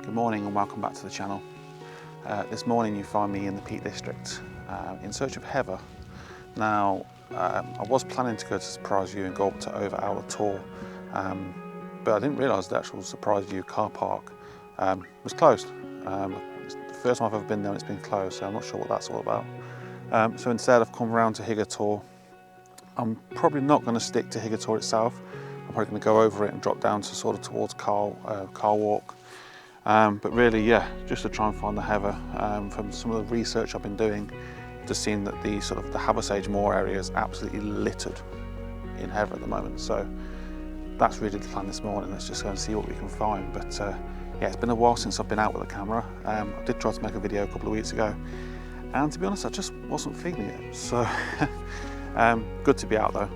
Good morning and welcome back to the channel. This morning you find me in the Peak District in search of heather. Now I was planning to go to Surprise View and go up to Over Owler Tor, but I didn't realise the actual Surprise View car park was closed. It's the first time I've ever been there and it's been closed, so I'm not sure what that's all about. So instead I've come around to Higger Tor. I'm probably not going to stick to Higger Tor itself. I'm probably going to go over it and drop down to sort of towards Car Walk. But really, yeah, just to try and find the heather. From some of the research I've been doing, just seen that the Haversage Moor area is absolutely littered in heather at the moment. So that's really the plan this morning. Let's just go and see what we can find. But yeah, it's been a while since I've been out with a camera. I did try to make a video a couple of weeks ago, and to be honest, I just wasn't feeling it. So good to be out though.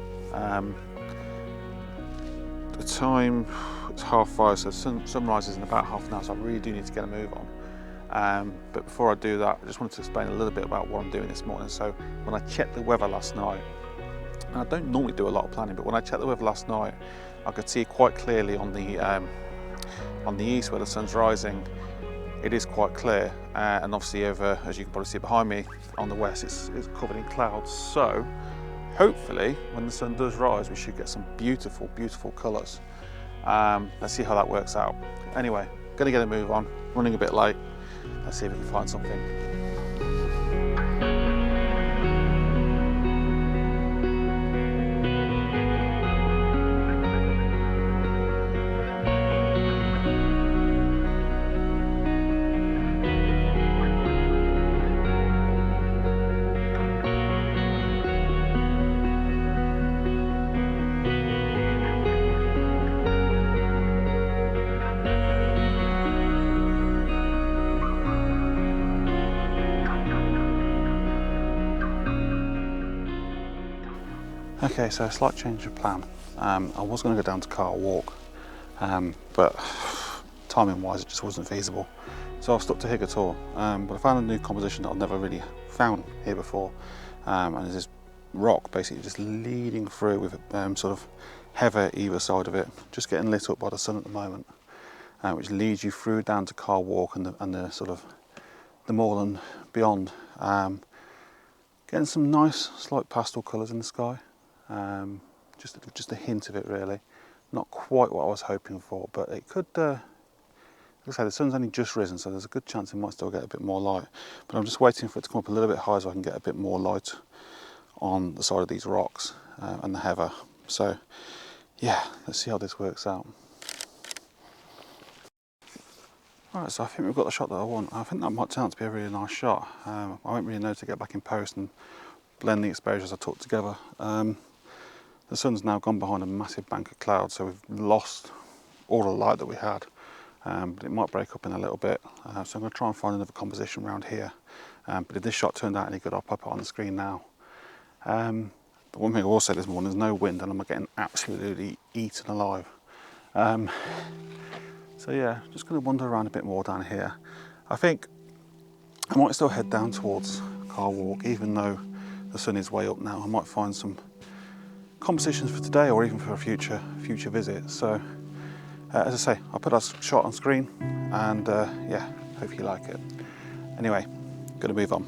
The time, it's 5:30, so sunrise is in about half an hour, so I really do need to get a move on. But before I do that, I just wanted to explain a little bit about what I'm doing this morning. So when I checked the weather last night, and I don't normally do a lot of planning, but when I checked the weather last night, I could see quite clearly on the east where the sun's rising, it is quite clear. And obviously over, as you can probably see behind me, on the west, it's covered in clouds. So hopefully when the sun does rise, we should get some beautiful, beautiful colours. Let's see how that works out. Anyway, gonna get a move on, running a bit late. Let's see if we can find something. Okay, so a slight change of plan. I was going to go down to Car Walk, but timing wise it just wasn't feasible. So I've stuck to Higger Tor, but I found a new composition that I've never really found here before. And there's this rock basically just leading through with sort of heather either side of it, just getting lit up by the sun at the moment, which leads you through down to Car Walk and the sort of the moorland beyond. Getting some nice slight pastel colours in the sky. Just a hint of it really. Not quite what I was hoping for, but it could, like I say, the sun's only just risen, so there's a good chance it might still get a bit more light. But I'm just waiting for it to come up a little bit higher so I can get a bit more light on the side of these rocks and the heather. So yeah, let's see how this works out. Alright, so I think we've got the shot that I want. I think that might turn out to be a really nice shot. I won't really know to get back in post and blend the exposures I took together. The sun's now gone behind a massive bank of clouds, so we've lost all the light that we had, but it might break up in a little bit. So I'm going to try and find another composition around here. But if this shot turned out any good, I'll pop it on the screen now. But one thing I will say this morning, there's no wind and I'm getting absolutely eaten alive. So yeah, just going to wander around a bit more down here. I think I might still head down towards Car Walk, even though the sun is way up now. I might find some compositions for today or even for a future visit. So as I say, I'll put that shot on screen and yeah, hope you like it. Anyway, gonna move on.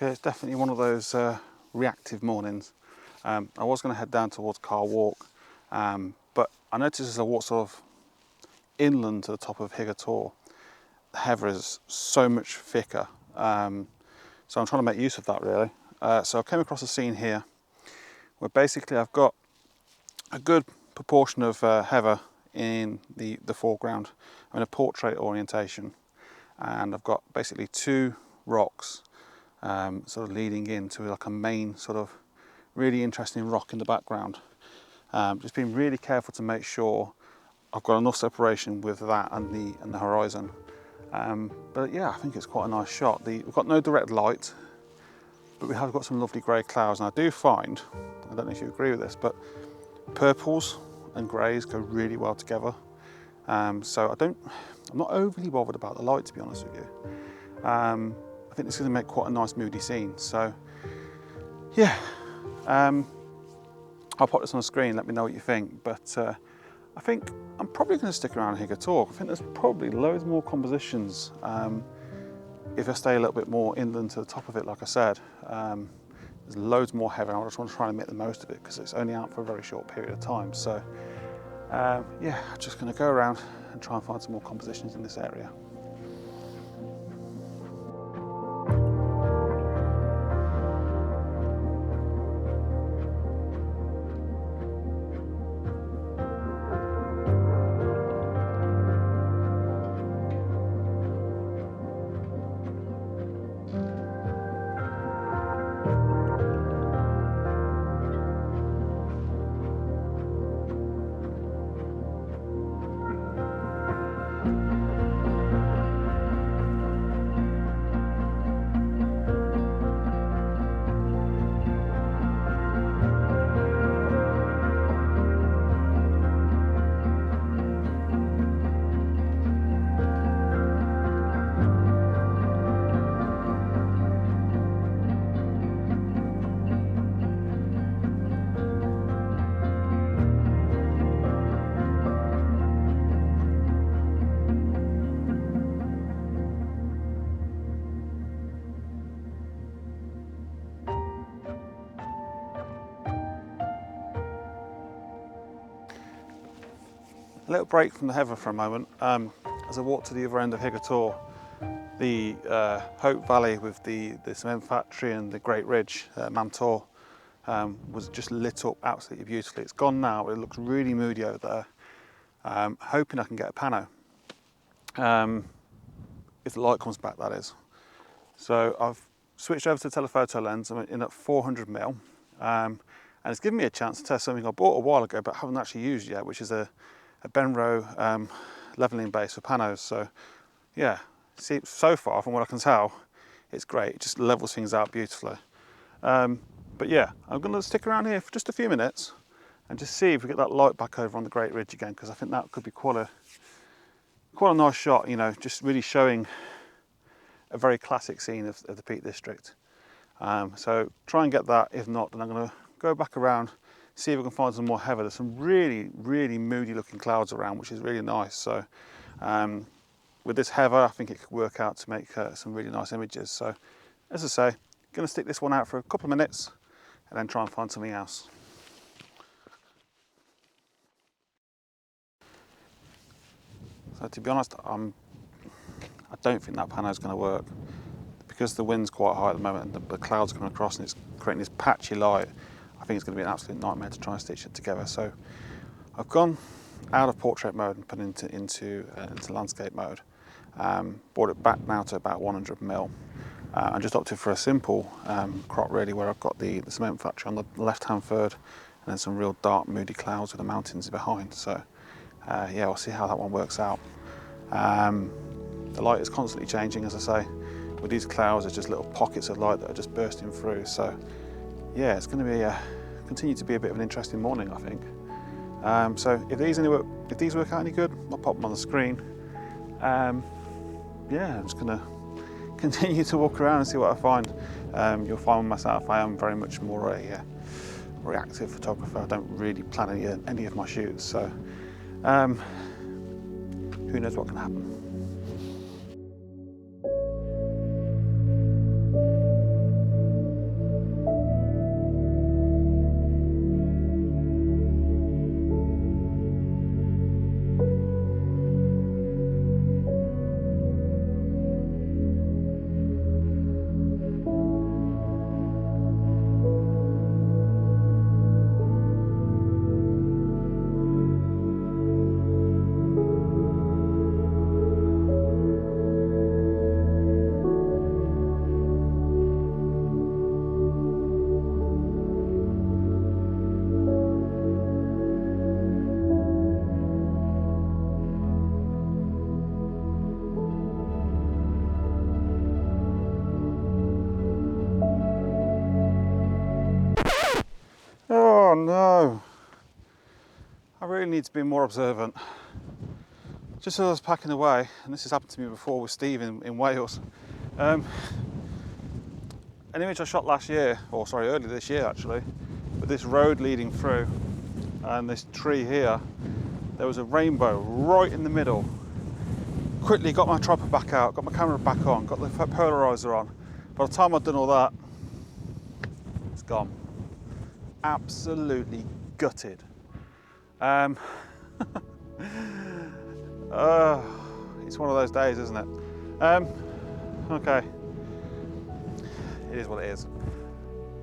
Okay, it's definitely one of those reactive mornings. I was going to head down towards Car Walk, but I noticed as I walked sort of inland to the top of Higger Tor, the heather is so much thicker. So I'm trying to make use of that really. So I came across a scene here where basically I've got a good proportion of heather in the foreground. I'm in a portrait orientation, and I've got basically two rocks sort of leading into like a main sort of really interesting rock in the background. Just being really careful to make sure I've got enough separation with that and the horizon. But yeah, I think it's quite a nice shot. We've got no direct light, but we have got some lovely grey clouds, and I do find, I don't know if you agree with this, but purples and greys go really well together. So I'm not overly bothered about the light, to be honest with you. I think it's going to make quite a nice moody scene. So yeah, I'll pop this on the screen, let me know what you think. But I think I'm probably going to stick around Higger Tor. I think there's probably loads more compositions if I stay a little bit more inland to the top of it, like I said. There's loads more heather, and I just want to try and make the most of it because it's only out for a very short period of time. So yeah, I'm just going to go around and try and find some more compositions in this area. A little break from the heather for a moment. As I walk to the other end of Higger Tor, the Hope Valley with the cement factory and the Great Ridge, Mam Tor, was just lit up absolutely beautifully. It's gone now, it looks really moody over there. Hoping I can get a pano. If the light comes back, that is. So I've switched over to the telephoto lens. I'm in at 400mm, and it's given me a chance to test something I bought a while ago but haven't actually used yet, which is a Benro leveling base for panos. So yeah, see, so far from what I can tell, it's great. It just levels things out beautifully. But yeah, I'm going to stick around here for just a few minutes and just see if we get that light back over on the Great Ridge again, because I think that could be quite a nice shot, you know, just really showing a very classic scene of the Peak District. So try and get that. If not, then I'm going to go back around, see if we can find some more heather. There's some really, really moody looking clouds around, which is really nice. So with this heather, I think it could work out to make some really nice images. So as I say, going to stick this one out for a couple of minutes and then try and find something else. So to be honest, I don't think that pano is going to work, because the wind's quite high at the moment and the clouds coming across and it's creating this patchy light. I think it's going to be an absolute nightmare to try and stitch it together. So I've gone out of portrait mode and put it into landscape mode. Brought it back now to about 100mm. I just opted for a simple crop really, where I've got the cement factory on the left hand third and then some real dark moody clouds with the mountains behind. So yeah, we'll see how that one works out. The light is constantly changing, as I say. With these clouds, there's just little pockets of light that are just bursting through. So yeah, it's going to be continue to be a bit of an interesting morning, I think. So if these work out any good, I'll pop them on the screen. Yeah, I'm just going to continue to walk around and see what I find. You'll find with myself, I am very much more a reactive photographer. I don't really plan any of my shoots, so who knows what can happen. Oh no. I really need to be more observant. Just as I was packing away, and this has happened to me before with Steve in Wales, an image I shot last year, or sorry, earlier this year actually, with this road leading through and this tree here, there was a rainbow right in the middle. Quickly got my tripod back out, got my camera back on, got the polarizer on. By the time I'd done all that, it's gone. Absolutely gutted. It's one of those days, isn't it? Okay, it is what it is.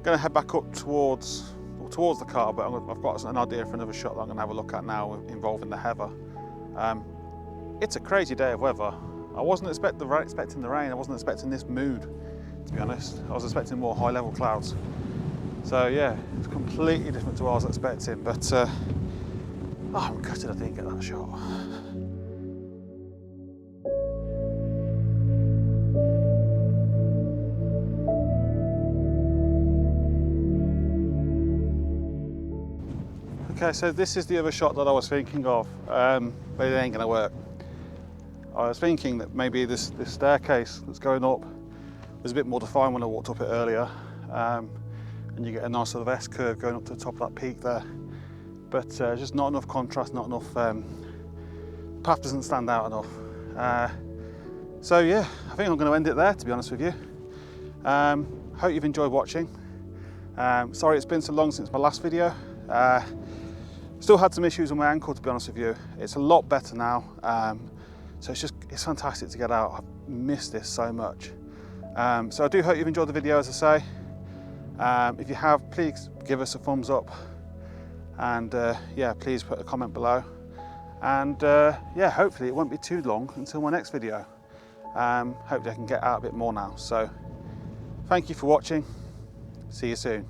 Going to head back up towards the car, but I've got an idea for another shot that I'm going to have a look at now involving the heather. It's a crazy day of weather. I wasn't expecting the rain. I wasn't expecting this mood, to be honest. I was expecting more high-level clouds. So yeah, it's completely different to what I was expecting. But I'm gutted I didn't get that shot. Okay, so this is the other shot that I was thinking of, but it ain't gonna work. I was thinking that maybe this staircase that's going up was a bit more defined when I walked up it earlier, and you get a nice sort of S-curve going up to the top of that peak there. But just not enough contrast, not enough, the path doesn't stand out enough. So yeah, I think I'm going to end it there, to be honest with you. Hope you've enjoyed watching. Sorry it's been so long since my last video. Still had some issues with my ankle, to be honest with you. It's a lot better now. So it's fantastic to get out. I've missed this so much. So I do hope you've enjoyed the video, as I say. If you have, please give us a thumbs up. And yeah, please put a comment below. And yeah, hopefully it won't be too long until my next video. Hopefully I can get out a bit more now. So thank you for watching. See you soon.